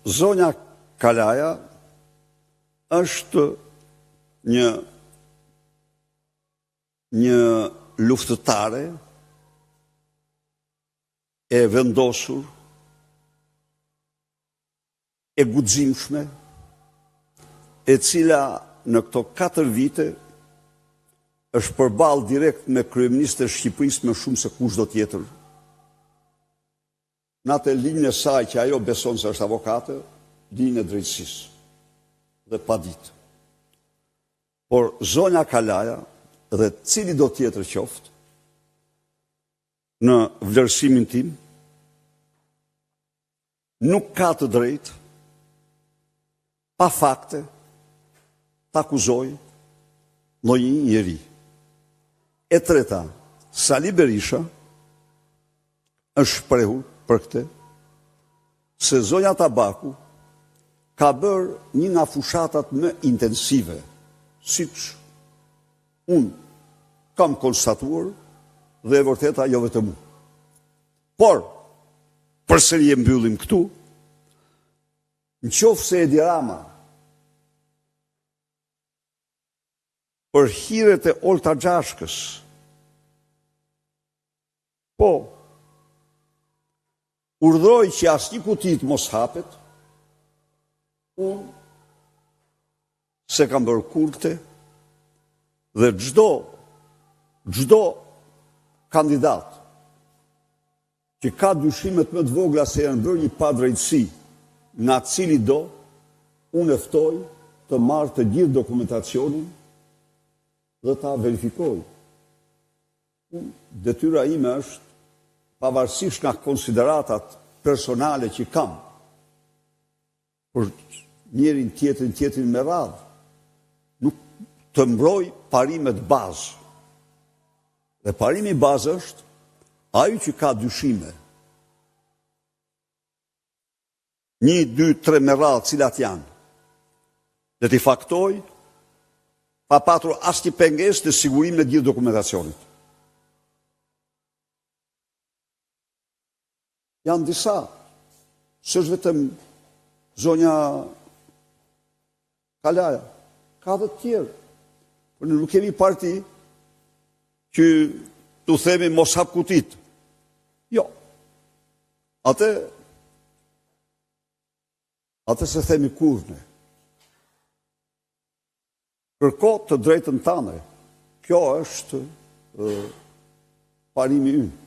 zonja Kalaja është një luftëtare e vendosur, e guximshme, e cila në këto 4 vite është përballë direkt me kryeministrin e Shqipërisë më shumë se kushdo tjetër. Në atë linjën e saj që ajo beson se është avokate, linjën e drejtësisë dhe pa ditë. Por zonja Kalaja dhe cili do tjetër qoftë, në vlerësimin tim, nuk ka të drejtë, pa fakte, ta akuzoj ndonjë njeri. E treta, Sali Berisha është shprehur për këtë, se zonja Tabaku ka bërë një nga fushatat më intensive, siç unë kam konstatuar dhe e vërteta jo vetëm unë. Por, përsëri e mbyllim këtu, në qoftë se Edi Rama për hiret e Olta Gjashkës, po, urdhroj që asnjë kutit mos hapet, unë se kam bërë kurte dhe çdo kandidat që ka dyshimet më të vogla se janë bërë një padrejtësi nga cili do, unë e ftoj të marrë të gjithë dokumentacionin dhe ta verifikoj. Detyra ime është, pavarësisht nga konsideratat personale që kam, për njërin tjetrin me radhë, nuk të mbroj parimet bazë. Dhe parimi bazë është, ai që ka dyshime, 1, 2, 3 me radhë cilat janë, dhe t'i faktoj, pa patur asnjë pengesë në sigurimin e gjithë dokumentacionit. Janë disa, s'është vetëm zonja Kalaja, ka dhe tjerë. Por ne nuk kemi parti që t'u themi mos hap kutit. Jo. Atë se themi kurne. Kërko të drejtën tane. Kjo është parimi ynë.